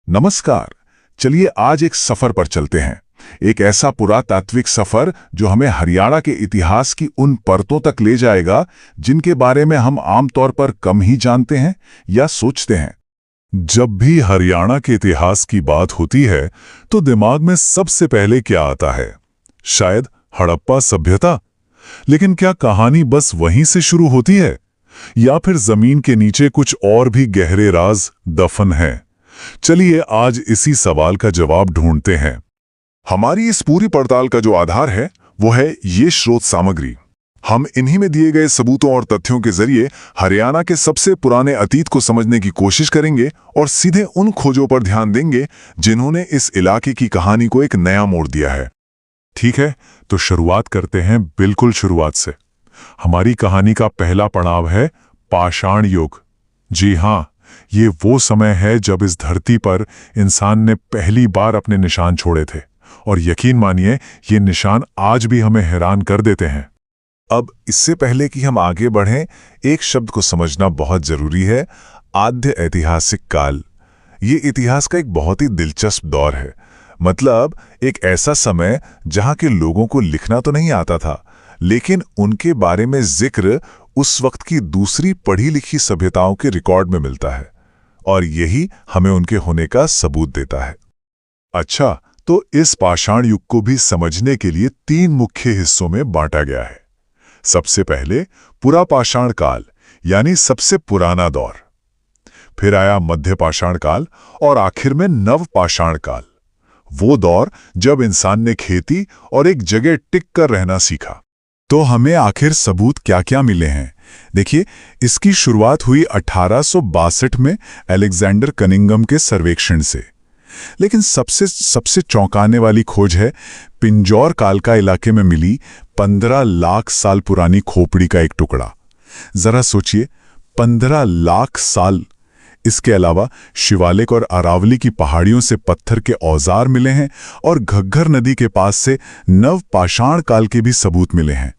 नमस्कार। चलिए आज एक सफर पर चलते हैं। एक ऐसा पुरातात्विक सफर जो हमें हरियाणा के इतिहास की उन परतों तक ले जाएगा जिनके बारे में हम आमतौर पर कम ही जानते हैं या सोचते हैं। जब भी हरियाणा के इतिहास की बात होती है तो दिमाग में सबसे पहले क्या आता है? शायद हड़प्पा सभ्यता। लेकिन क्या कहानी बस वहीं से शुरू होती है या फिर जमीन के नीचे कुछ और भी गहरे राज दफन हैं? चलिए आज इसी सवाल का जवाब ढूंढते हैं। हमारी इस पूरी पड़ताल का जो आधार है वो है ये स्रोत सामग्री। हम इन्हीं में दिए गए सबूतों और तथ्यों के जरिए हरियाणा के सबसे पुराने अतीत को समझने की कोशिश करेंगे और सीधे उन खोजों पर ध्यान देंगे जिन्होंने इस इलाके की कहानी को एक नया मोड़ दिया है। ठीक है, तो शुरुआत करते हैं बिल्कुल शुरुआत से। हमारी कहानी का पहला पड़ाव है पाषाण युग। जी हाँ, ये वो समय है जब इस धरती पर इंसान ने पहली बार अपने निशान छोड़े थे और यकीन मानिए ये निशान आज भी हमें हैरान कर देते हैं। अब इससे पहले कि हम आगे बढ़ें, एक शब्द को समझना बहुत जरूरी है, आद्य ऐतिहासिक काल। ये इतिहास का एक बहुत ही दिलचस्प दौर है। मतलब एक ऐसा समय जहां के लोगों को लिखना तो नहीं आता था, लेकिन उनके बारे में जिक्र उस वक्त की दूसरी पढ़ी लिखी सभ्यताओं के रिकॉर्ड में मिलता है और यही हमें उनके होने का सबूत देता है। अच्छा, तो इस पाषाण युग को भी समझने के लिए तीन मुख्य हिस्सों में बांटा गया है। सबसे पहले पुरा पाषाण काल यानी सबसे पुराना दौर, फिर आया मध्य पाषाण काल और आखिर में नव पाषाण काल, वो दौर जब इंसान ने खेती और एक जगह टिक कर रहना सीखा। तो हमें आखिर सबूत क्या क्या मिले हैं? देखिए, इसकी शुरुआत हुई 1862 में अलेक्जेंडर कनिंघम के सर्वेक्षण से। लेकिन सबसे चौंकाने वाली खोज है पिंजौर काल का इलाके में मिली 15 लाख साल पुरानी खोपड़ी का एक टुकड़ा। जरा सोचिए, 15 लाख साल। इसके अलावा शिवालिक और अरावली की पहाड़ियों से पत्थर के औजार मिले हैं और घग्गर नदी के पास से नव पाषाण काल के भी सबूत मिले हैं।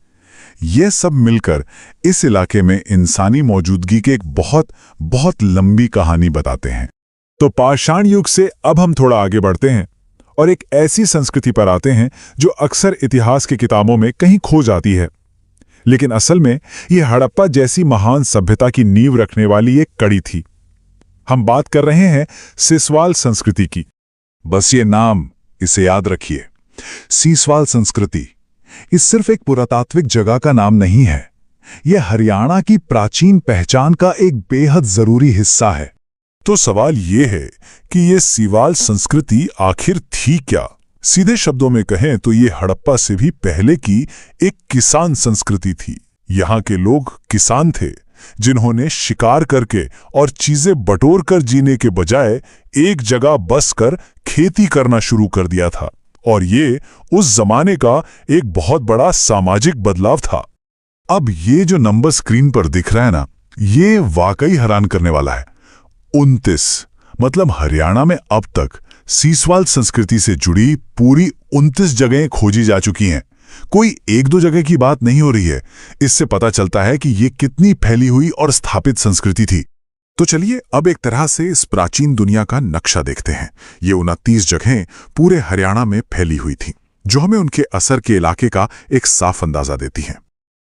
ये सब मिलकर इस इलाके में इंसानी मौजूदगी की एक बहुत बहुत लंबी कहानी बताते हैं। तो पाषाण युग से अब हम थोड़ा आगे बढ़ते हैं और एक ऐसी संस्कृति पर आते हैं जो अक्सर इतिहास की किताबों में कहीं खो जाती है, लेकिन असल में ये हड़प्पा जैसी महान सभ्यता की नींव रखने वाली एक कड़ी थी। हम बात कर रहे हैं सिसवाल संस्कृति की। बस ये नाम, इसे याद रखिए, सिसवाल संस्कृति। ये सिर्फ एक पुरातात्विक जगह का नाम नहीं है, यह हरियाणा की प्राचीन पहचान का एक बेहद जरूरी हिस्सा है। तो सवाल ये है कि ये सिसवाल संस्कृति आखिर थी क्या? सीधे शब्दों में कहें तो ये हड़प्पा से भी पहले की एक किसान संस्कृति थी। यहाँ के लोग किसान थे जिन्होंने शिकार करके और चीजें बटोर कर जीने के बजाय एक जगह बसकर खेती करना शुरू कर दिया था, और ये उस जमाने का एक बहुत बड़ा सामाजिक बदलाव था। अब ये जो नंबर स्क्रीन पर दिख रहा है ना, ये वाकई हैरान करने वाला है। 29, मतलब हरियाणा में अब तक सिसवाल संस्कृति से जुड़ी पूरी 29 जगहें खोजी जा चुकी हैं। कोई एक दो जगह की बात नहीं हो रही है। इससे पता चलता है कि ये कितनी फैली हुई और स्थापित संस्कृति थी। तो चलिए अब एक तरह से इस प्राचीन दुनिया का नक्शा देखते हैं। ये 29 जगहें पूरे हरियाणा में फैली हुई थीं, जो हमें उनके असर के इलाके का एक साफ अंदाजा देती हैं।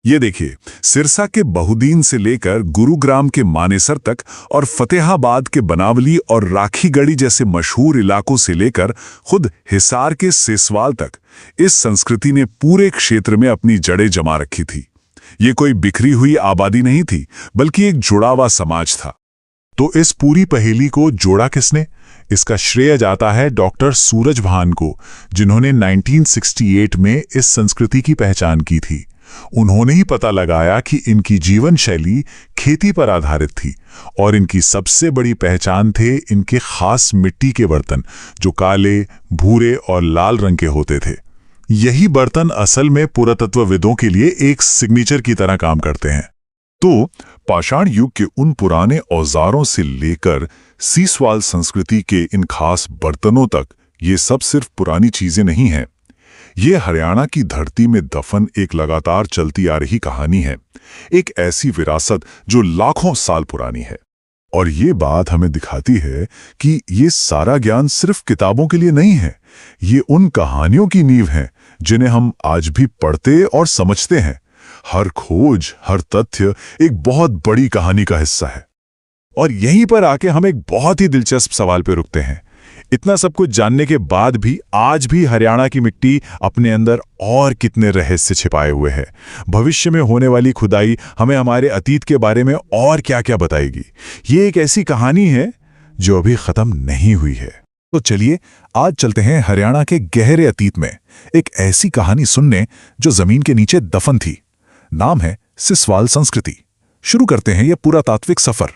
ये देखिए, सिरसा के बहुदीन से लेकर गुरुग्राम के मानेसर तक और फतेहाबाद के बनावली और राखीगढ़ी जैसे मशहूर इलाकों से लेकर खुद हिसार के सिसवाल तक इस संस्कृति ने पूरे क्षेत्र में अपनी जड़ें जमा रखी थी। ये कोई बिखरी हुई आबादी नहीं थी, बल्कि एक जुड़ा हुआ समाज था। तो इस पूरी पहेली को जोड़ा किसने? इसका श्रेय जाता है डॉक्टर सूरज भान को, जिन्होंने 1968 में इस संस्कृति की पहचान की थी। उन्होंने ही पता लगाया कि इनकी जीवन शैली खेती पर आधारित थी और इनकी सबसे बड़ी पहचान थे इनके खास मिट्टी के बर्तन, जो काले, भूरे और लाल रंग के होते थे। यही बर्तन असल में पुरातत्वविदों के लिए एक सिग्नेचर की तरह काम करते हैं। तो पाषाण युग के उन पुराने औजारों से लेकर सिसवाल संस्कृति के इन खास बर्तनों तक, ये सब सिर्फ पुरानी चीजें नहीं हैं। ये हरियाणा की धरती में दफन एक लगातार चलती आ रही कहानी है, एक ऐसी विरासत जो लाखों साल पुरानी है। और ये बात हमें दिखाती है कि ये सारा ज्ञान सिर्फ किताबों के लिए नहीं है, ये उन कहानियों की नींव है जिन्हें हम आज भी पढ़ते और समझते हैं। हर खोज, हर तथ्य एक बहुत बड़ी कहानी का हिस्सा है। और यहीं पर आके हम एक बहुत ही दिलचस्प सवाल पे रुकते हैं। इतना सब कुछ जानने के बाद भी आज भी हरियाणा की मिट्टी अपने अंदर और कितने रहस्य छिपाए हुए है। भविष्य में होने वाली खुदाई हमें हमारे अतीत के बारे में और क्या-क्या बताएगी। ये एक ऐसी कहानी है जो अभी खत्म नहीं हुई है। तो चलिए आज चलते हैं हरियाणा के गहरे अतीत में, एक ऐसी कहानी सुनने जो जमीन के नीचे दफन थी। नाम है सिसवाल संस्कृति। शुरू करते हैं यह पुरातात्विक सफर।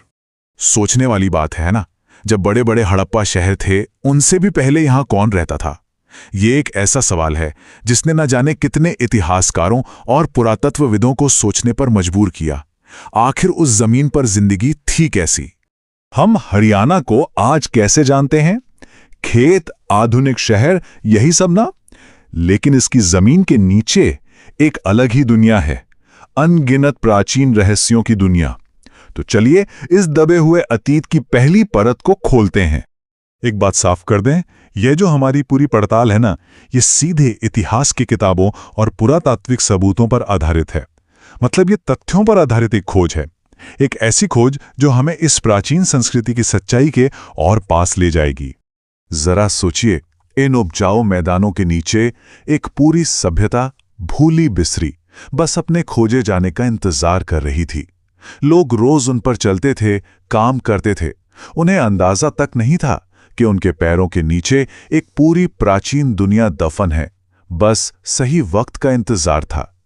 सोचने वाली बात है ना, जब बड़े बड़े हड़प्पा शहर थे, उनसे भी पहले यहां कौन रहता था? ये एक ऐसा सवाल है जिसने न जाने कितने इतिहासकारों और पुरातत्वविदों को सोचने पर मजबूर किया। आखिर उस जमीन पर जिंदगी थी कैसी? हम हरियाणा को आज कैसे जानते हैं? खेत, आधुनिक शहर, यही सब ना? लेकिन इसकी जमीन के नीचे एक अलग ही दुनिया है, अनगिनत प्राचीन रहस्यों की दुनिया। तो चलिए इस दबे हुए अतीत की पहली परत को खोलते हैं। एक बात साफ कर दें, यह जो हमारी पूरी पड़ताल है ना, ये सीधे इतिहास की किताबों और पुरातात्विक सबूतों पर आधारित है। मतलब ये तथ्यों पर आधारित एक खोज है, एक ऐसी खोज जो हमें इस प्राचीन संस्कृति की सच्चाई के और पास ले जाएगी। जरा सोचिए, इन उपजाऊ मैदानों के नीचे एक पूरी सभ्यता भूली बिसरी बस अपने खोजे जाने का इंतजार कर रही थी। लोग रोज उन पर चलते थे, काम करते थे। उन्हें अंदाजा तक नहीं था कि उनके पैरों के नीचे एक पूरी प्राचीन दुनिया दफन है। बस सही वक्त का इंतजार था।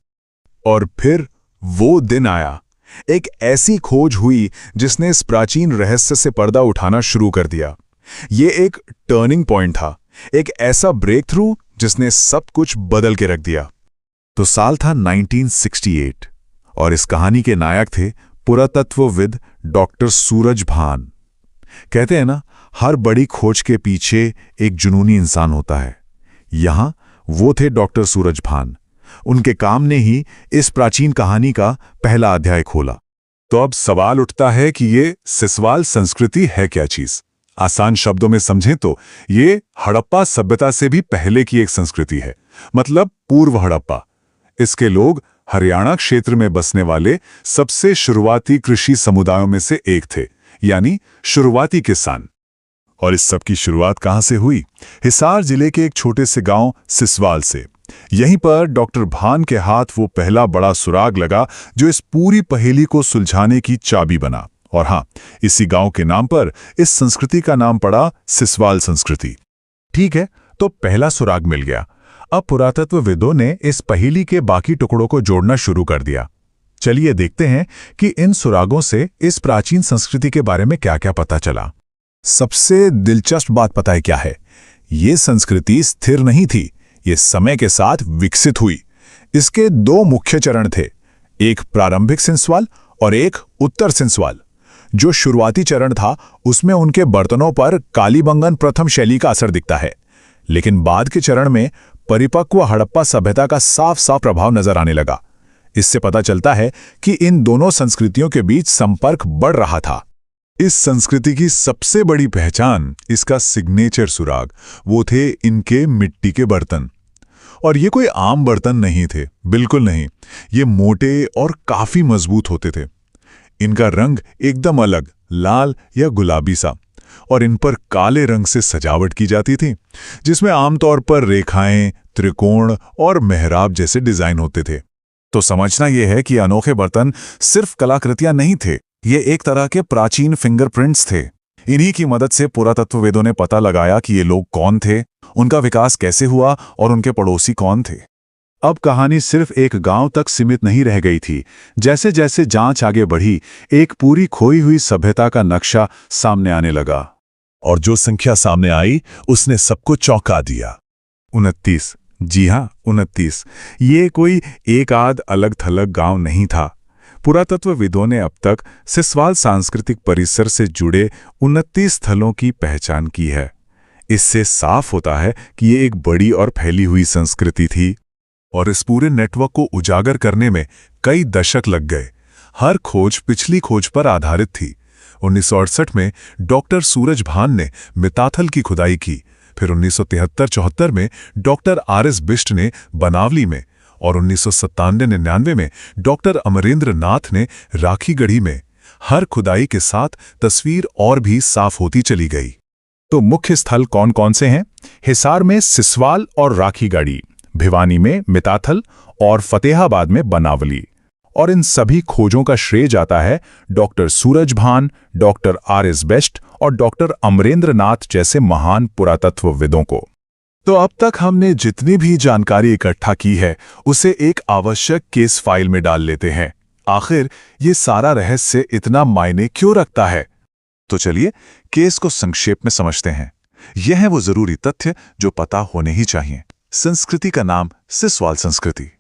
और फिर वो दिन आया। एक ऐसी खोज हुई जिसने इस प्राचीन रहस्य से पर्दा उठाना शुरू कर दिया। ये एक टर्निंग पॉइंट था, एक ऐसा ब्रेक थ्रू जिसने सब कुछ बदल के रख दिया। तो साल था 1968 और इस कहानी के नायक थे पुरातत्वविद डॉक्टर सूरज भान। कहते हैं ना, हर बड़ी खोज के पीछे एक जुनूनी इंसान होता है। यहां वो थे डॉक्टर सूरज भान। उनके काम ने ही इस प्राचीन कहानी का पहला अध्याय खोला। तो अब सवाल उठता है कि ये सिसवाल संस्कृति है क्या चीज? आसान शब्दों में समझें तो ये हड़प्पा सभ्यता से भी पहले की एक संस्कृति है, मतलब पूर्व हड़प्पा। इसके लोग हरियाणा क्षेत्र में बसने वाले सबसे शुरुआती कृषि समुदायों में से एक थे, यानी शुरुआती किसान। और इस सब की शुरुआत कहां से हुई? हिसार जिले के एक छोटे से गांव सिसवाल से। यहीं पर डॉक्टर भान के हाथ वो पहला बड़ा सुराग लगा जो इस पूरी पहेली को सुलझाने की चाबी बना। और हां, इसी गांव के नाम पर इस संस्कृति का नाम पड़ा सिसवाल संस्कृति। ठीक है, तो पहला सुराग मिल गया। अब पुरातत्वविदों ने इस पहेली के बाकी टुकड़ों को जोड़ना शुरू कर दिया। चलिए देखते हैं कि इन सुरागों से इस प्राचीन संस्कृति के बारे में क्या-क्या पता चला। सबसे दिलचस्प बात पता है क्या है? ये संस्कृति स्थिर नहीं थी, ये समय के साथ विकसित हुई। इसके दो मुख्य चरण थे, एक प्रारंभिक सिंसवाल और एक उत्तर सिंसवाल। जो शुरुआती चरण था उसमें उनके बर्तनों पर कालीबंगन प्रथम शैली का असर दिखता है, लेकिन बाद के चरण में परिपक्व हड़प्पा सभ्यता का साफ साफ प्रभाव नजर आने लगा। इससे पता चलता है कि इन दोनों संस्कृतियों के बीच संपर्क बढ़ रहा था। इस संस्कृति की सबसे बड़ी पहचान इसका सिग्नेचर सुराग, वो थे इनके मिट्टी के बर्तन। और ये कोई आम बर्तन नहीं थे, बिल्कुल नहीं। ये मोटे और काफी मजबूत होते थे। इनका रंग एकदम अलग, लाल या गुलाबी सा, और इन पर काले रंग से सजावट की जाती थी, जिसमें आमतौर पर रेखाएं, त्रिकोण और मेहराब जैसे डिजाइन होते थे। तो समझना यह है कि अनोखे बर्तन सिर्फ कलाकृतियां नहीं थे, ये एक तरह के प्राचीन फिंगरप्रिंट्स थे। इन्हीं की मदद से पुरातत्वविदों ने पता लगाया कि ये लोग कौन थे, उनका विकास कैसे हुआ और उनके पड़ोसी कौन थे। अब कहानी सिर्फ एक गांव तक सीमित नहीं रह गई थी। जैसे जैसे जांच आगे बढ़ी, एक पूरी खोई हुई सभ्यता का नक्शा सामने आने लगा। और जो संख्या सामने आई उसने सबको चौंका दिया। 29। जी हां, 29। ये कोई एक आध अलग थलग गांव नहीं था। पुरातत्वविदों ने अब तक सिसवाल सांस्कृतिक परिसर से जुड़े 29 स्थलों की पहचान की है। इससे साफ होता है कि ये एक बड़ी और फैली हुई संस्कृति थी। और इस पूरे नेटवर्क को उजागर करने में कई दशक लग गए। हर खोज पिछली खोज पर आधारित थी। 1968 में डॉक्टर सूरज भान ने मिताथल की खुदाई की। फिर 1973-74 में डॉक्टर आर.एस. बिष्ट ने बनावली में, और 1997-99 में डॉक्टर अमरेंद्र नाथ ने राखीगढ़ी में। हर खुदाई के साथ तस्वीर और भी साफ होती चली गई। तो मुख्य स्थल कौन कौन से हैं? हिसार में सिसवाल और राखीगढ़ी, भिवानी में मिताथल और फतेहाबाद में बनावली। और इन सभी खोजों का श्रेय जाता है डॉक्टर सूरज भान, डॉक्टर आर.एस. बिष्ट और डॉक्टर अमरेंद्र नाथ जैसे महान पुरातत्वविदों को। तो अब तक हमने जितनी भी जानकारी इकट्ठा की है उसे एक आवश्यक केस फाइल में डाल लेते हैं। आखिर ये सारा रहस्य इतना मायने क्यों रखता है? तो चलिए केस को संक्षेप में समझते हैं। यह है वो जरूरी तथ्य जो पता होने ही चाहिए। संस्कृति का नाम सिसवाल संस्कृति।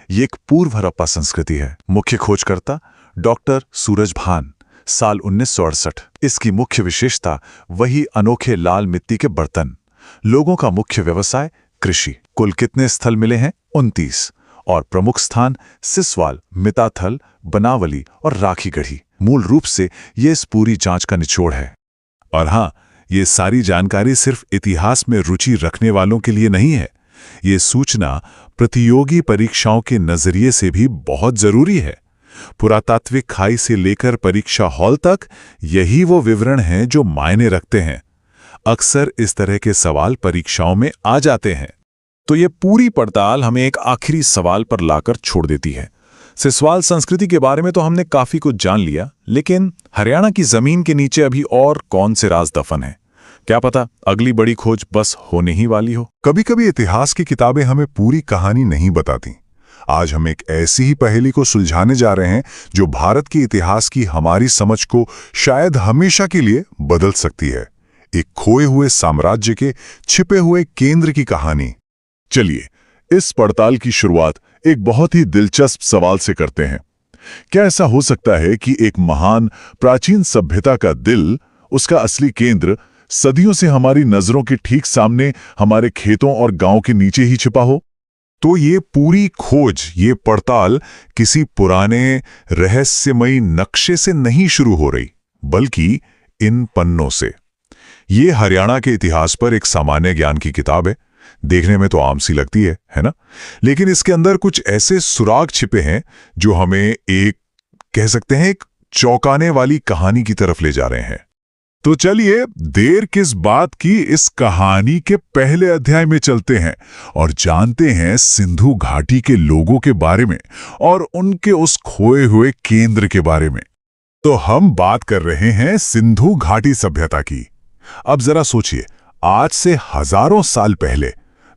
ये एक पूर्व हड़प्पा संस्कृति है। मुख्य खोजकर्ता डॉक्टर सूरज भान, साल 1968। इसकी मुख्य विशेषता वही अनोखे लाल मिट्टी के बर्तन। लोगों का मुख्य व्यवसाय कृषि। कुल कितने स्थल मिले हैं? 29। और प्रमुख स्थान सिसवाल, मिताथल, बनावली और राखीगढ़ी। मूल रूप से ये इस पूरी जांच का निचोड़ है। और हाँ, ये सारी जानकारी सिर्फ इतिहास में रुचि रखने वालों के लिए नहीं है। ये सूचना प्रतियोगी परीक्षाओं के नजरिए से भी बहुत जरूरी है। पुरातात्विक खाई से लेकर परीक्षा हॉल तक यही वो विवरण हैं जो मायने रखते हैं। अक्सर इस तरह के सवाल परीक्षाओं में आ जाते हैं। तो ये पूरी पड़ताल हमें एक आखिरी सवाल पर लाकर छोड़ देती है। सिसवाल संस्कृति के बारे में तो हमने काफी कुछ जान लिया, लेकिन हरियाणा की जमीन के नीचे अभी और कौन से राज दफन हैं? क्या पता अगली बड़ी खोज बस होने ही वाली हो। कभी कभी इतिहास की किताबें हमें पूरी कहानी नहीं बताती। आज हम एक ऐसी ही पहेली को सुलझाने जा रहे हैं जो भारत के इतिहास की हमारी समझ को शायद हमेशा के लिए बदल सकती है। एक खोए हुए साम्राज्य के छिपे हुए केंद्र की कहानी। चलिए इस पड़ताल की शुरुआत एक बहुत ही दिलचस्प सवाल से करते हैं। क्या ऐसा हो सकता है कि एक महान प्राचीन सभ्यता का दिल, उसका असली केंद्र, सदियों से हमारी नजरों के ठीक सामने हमारे खेतों और गांव के नीचे ही छिपा हो? तो ये पूरी खोज, ये पड़ताल किसी पुराने रहस्यमयी नक्शे से नहीं शुरू हो रही, बल्कि इन पन्नों से। ये हरियाणा के इतिहास पर एक सामान्य ज्ञान की किताब है। देखने में तो आम सी लगती है ना? लेकिन इसके अंदर कुछ ऐसे सुराग छिपे हैं जो हमें एक, कह सकते हैं, एक चौंकाने वाली कहानी की तरफ ले जा रहे हैं। तो चलिए देर किस बात की, इस कहानी के पहले अध्याय में चलते हैं और जानते हैं सिंधु घाटी के लोगों के बारे में और उनके उस खोए हुए केंद्र के बारे में। तो हम बात कर रहे हैं सिंधु घाटी सभ्यता की। अब जरा सोचिए, आज से हजारों साल पहले,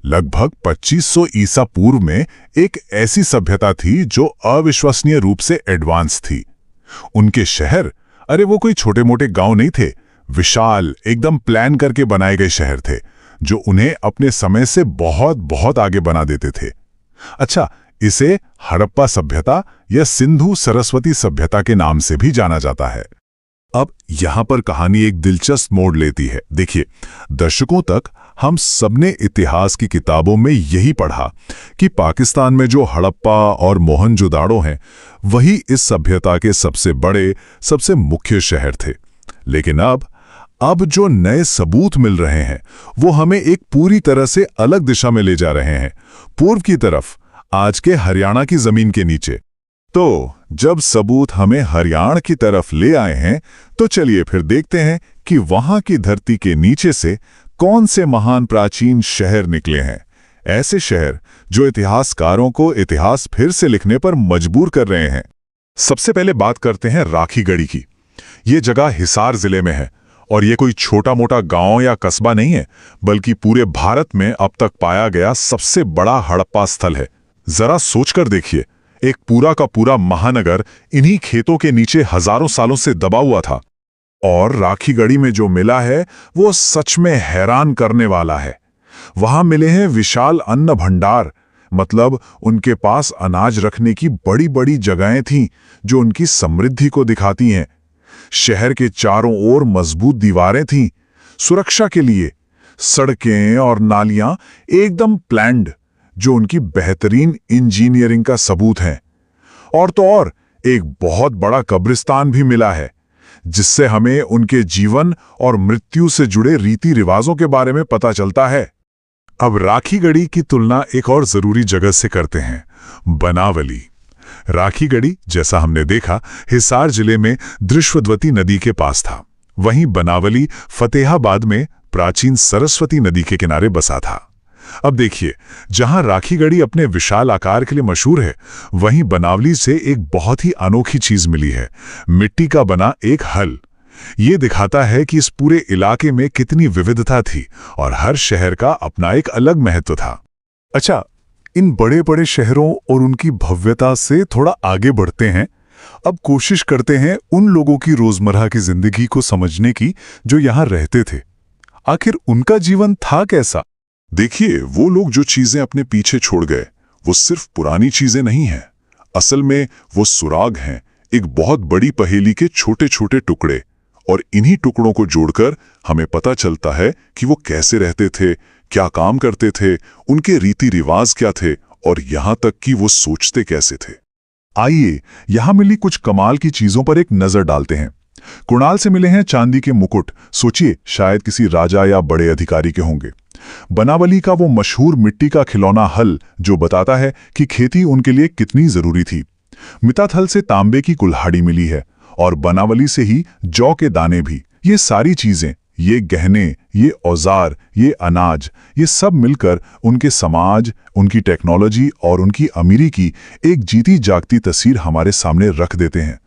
लगभग 2500 ईसा पूर्व में, एक ऐसी सभ्यता थी जो अविश्वसनीय रूप से एडवांस थी। उनके शहर, अरे वो कोई छोटे मोटे गांव नहीं थे, विशाल, एकदम प्लान करके बनाए गए शहर थे जो उन्हें अपने समय से बहुत बहुत आगे बना देते थे। अच्छा, इसे हड़प्पा सभ्यता या सिंधु सरस्वती सभ्यता के नाम से भी जाना जाता है। अब यहां पर कहानी एक दिलचस्प मोड़ लेती है। देखिए, दशकों तक हम सबने इतिहास की किताबों में यही पढ़ा कि पाकिस्तान में जो हड़प्पा और मोहनजोदाड़ो हैं, वही इस सभ्यता के सबसे बड़े, सबसे मुख्य शहर थे। लेकिन अब जो नए सबूत मिल रहे हैं वो हमें एक पूरी तरह से अलग दिशा में ले जा रहे हैं, पूर्व की तरफ, आज के हरियाणा की जमीन के नीचे। तो जब सबूत हमें हरियाणा की तरफ ले आए हैं, तो चलिए फिर देखते हैं कि वहां की धरती के नीचे से कौन से महान प्राचीन शहर निकले हैं। ऐसे शहर जो इतिहासकारों को इतिहास फिर से लिखने पर मजबूर कर रहे हैं। सबसे पहले बात करते हैं राखीगढ़ी की। ये जगह हिसार जिले में है और ये कोई छोटा मोटा गांव या कस्बा नहीं है, बल्कि पूरे भारत में अब तक पाया गया सबसे बड़ा हड़प्पा स्थल है। जरा सोचकर देखिए, एक पूरा का पूरा महानगर इन्हीं खेतों के नीचे हजारों सालों से दबा हुआ था। और राखीगढ़ी में जो मिला है वो सच में हैरान करने वाला है। वहां मिले हैं विशाल अन्न भंडार, मतलब उनके पास अनाज रखने की बड़ी बड़ी जगहें थीं जो उनकी समृद्धि को दिखाती हैं। शहर के चारों ओर मजबूत दीवारें थीं, सुरक्षा के लिए सड़कें और नालियां एकदम प्लान्ड, जो उनकी बेहतरीन इंजीनियरिंग का सबूत है। और तो और एक बहुत बड़ा कब्रिस्तान भी मिला है, जिससे हमें उनके जीवन और मृत्यु से जुड़े रीति रिवाजों के बारे में पता चलता है। अब राखीगढ़ी की तुलना एक और जरूरी जगह से करते हैं, बनावली। राखीगढ़ी, जैसा हमने देखा, हिसार जिले में दृश्वद्वती नदी के पास था। वहीं बनावली फतेहाबाद में प्राचीन सरस्वती नदी के किनारे बसा था। अब देखिए, जहां राखीगढ़ी अपने विशाल आकार के लिए मशहूर है, वहीं बनावली से एक बहुत ही अनोखी चीज मिली है, मिट्टी का बना एक हल। ये दिखाता है कि इस पूरे इलाके में कितनी विविधता थी और हर शहर का अपना एक अलग महत्व था। अच्छा, इन बड़े बड़े शहरों और उनकी भव्यता से थोड़ा आगे बढ़ते हैं। अब कोशिश करते हैं उन लोगों की रोजमर्रा की जिंदगी को समझने की जो यहां रहते थे। आखिर उनका जीवन था कैसा? देखिए, वो लोग जो चीजें अपने पीछे छोड़ गए, वो सिर्फ पुरानी चीजें नहीं हैं। असल में वो सुराग हैं, एक बहुत बड़ी पहेली के छोटे छोटे टुकड़े। और इन्हीं टुकड़ों को जोड़कर हमें पता चलता है कि वो कैसे रहते थे, क्या काम करते थे, उनके रीति रिवाज क्या थे और यहां तक कि वो सोचते कैसे थे। आइए यहां मिली कुछ कमाल की चीजों पर एक नजर डालते हैं। कुणाल से मिले हैं चांदी के मुकुट, सोचिए शायद किसी राजा या बड़े अधिकारी के होंगे। बनावली का वो मशहूर मिट्टी का खिलौना हल, जो बताता है कि खेती उनके लिए कितनी जरूरी थी। मिताथल से तांबे की कुल्हाड़ी मिली है और बनावली से ही जौ के दाने भी। ये सारी चीजें, ये गहने, ये औजार, ये अनाज, ये सब मिलकर उनके समाज, उनकी टेक्नोलॉजी और उनकी अमीरी की एक जीती जागती तस्वीर हमारे सामने रख देते हैं।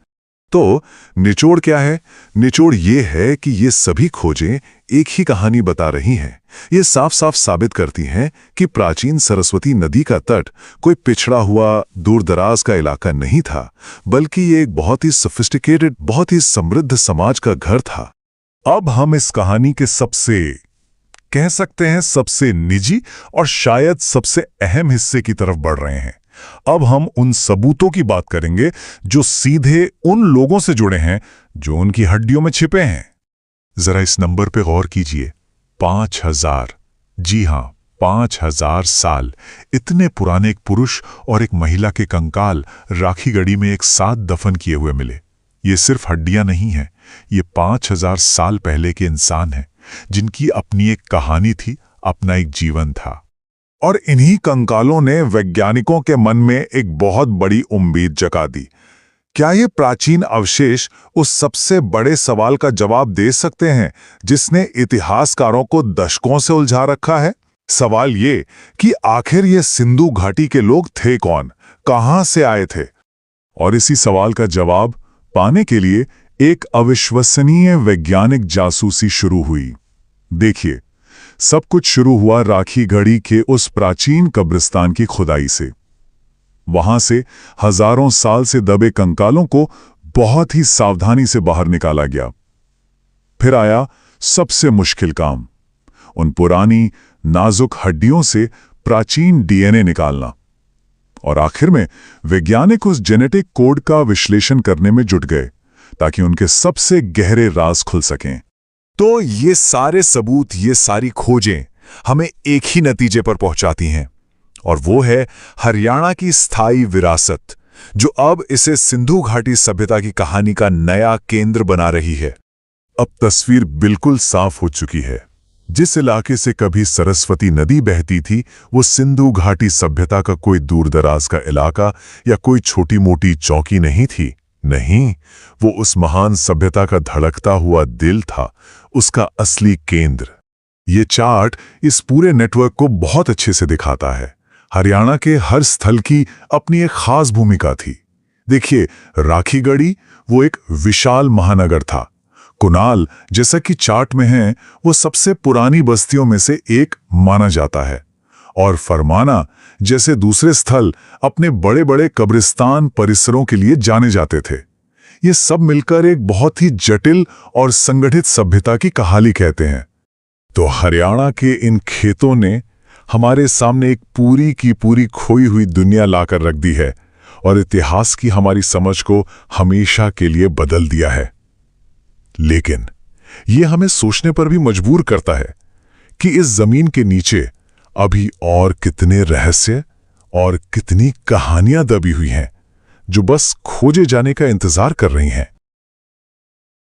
तो निचोड़ क्या है? निचोड़ ये है कि ये सभी खोजें एक ही कहानी बता रही हैं। ये साफ साफ साबित करती हैं कि प्राचीन सरस्वती नदी का तट कोई पिछड़ा हुआ दूरदराज का इलाका नहीं था, बल्कि ये एक बहुत ही सोफिस्टिकेटेड, बहुत ही समृद्ध समाज का घर था। अब हम इस कहानी के सबसे, कह सकते हैं सबसे निजी और शायद सबसे अहम हिस्से की तरफ बढ़ रहे हैं। अब हम उन सबूतों की बात करेंगे जो सीधे उन लोगों से जुड़े हैं जो उनकी हड्डियों में छिपे हैं। जरा इस नंबर पे गौर कीजिए, 5000। जी हां, 5000 साल। इतने पुराने एक पुरुष और एक महिला के कंकाल राखीगढ़ी में एक साथ दफन किए हुए मिले। ये सिर्फ हड्डियां नहीं हैं, ये 5000 साल पहले के इंसान हैं जिनकी अपनी एक कहानी थी, अपना एक जीवन था। और इन्हीं कंकालों ने वैज्ञानिकों के मन में एक बहुत बड़ी उम्मीद जगा दी। क्या ये प्राचीन अवशेष उस सबसे बड़े सवाल का जवाब दे सकते हैं जिसने इतिहासकारों को दशकों से उलझा रखा है? सवाल ये कि आखिर ये सिंधु घाटी के लोग थे कौन, कहां से आए थे? और इसी सवाल का जवाब पाने के लिए एक अविश्वसनीय वैज्ञानिक जासूसी शुरू हुई। देखिए, सब कुछ शुरू हुआ राखीगढ़ी के उस प्राचीन कब्रिस्तान की खुदाई से। वहां से हजारों साल से दबे कंकालों को बहुत ही सावधानी से बाहर निकाला गया। फिर आया सबसे मुश्किल काम, उन पुरानी नाजुक हड्डियों से प्राचीन डीएनए निकालना। और आखिर में वैज्ञानिक उस जेनेटिक कोड का विश्लेषण करने में जुट गए ताकि उनके सबसे गहरे राज खुल सकें। तो ये सारे सबूत, ये सारी खोजें हमें एक ही नतीजे पर पहुंचाती हैं, और वो है हरियाणा की स्थायी विरासत, जो अब इसे सिंधु घाटी सभ्यता की कहानी का नया केंद्र बना रही है। अब तस्वीर बिल्कुल साफ हो चुकी है। जिस इलाके से कभी सरस्वती नदी बहती थी, वो सिंधु घाटी सभ्यता का कोई दूरदराज का इलाका या कोई छोटी मोटी चौकी नहीं थी। नहीं, वो उस महान सभ्यता का धड़कता हुआ दिल था, उसका असली केंद्र। ये चार्ट इस पूरे नेटवर्क को बहुत अच्छे से दिखाता है। हरियाणा के हर स्थल की अपनी एक खास भूमिका थी। देखिए, राखीगढ़ी वो एक विशाल महानगर था। कुणाल, जैसा कि चार्ट में है, वो सबसे पुरानी बस्तियों में से एक माना जाता है। और फरमाना जैसे दूसरे स्थल अपने बड़े बड़े कब्रिस्तान परिसरों के लिए जाने जाते थे। ये सब मिलकर एक बहुत ही जटिल और संगठित सभ्यता की कहानी कहते हैं। तो हरियाणा के इन खेतों ने हमारे सामने एक पूरी की पूरी खोई हुई दुनिया लाकर रख दी है और इतिहास की हमारी समझ को हमेशा के लिए बदल दिया है। लेकिन ये हमें सोचने पर भी मजबूर करता है कि इस जमीन के नीचे अभी और कितने रहस्य और कितनी कहानियां दबी हुई हैं जो बस खोजे जाने का इंतजार कर रही हैं।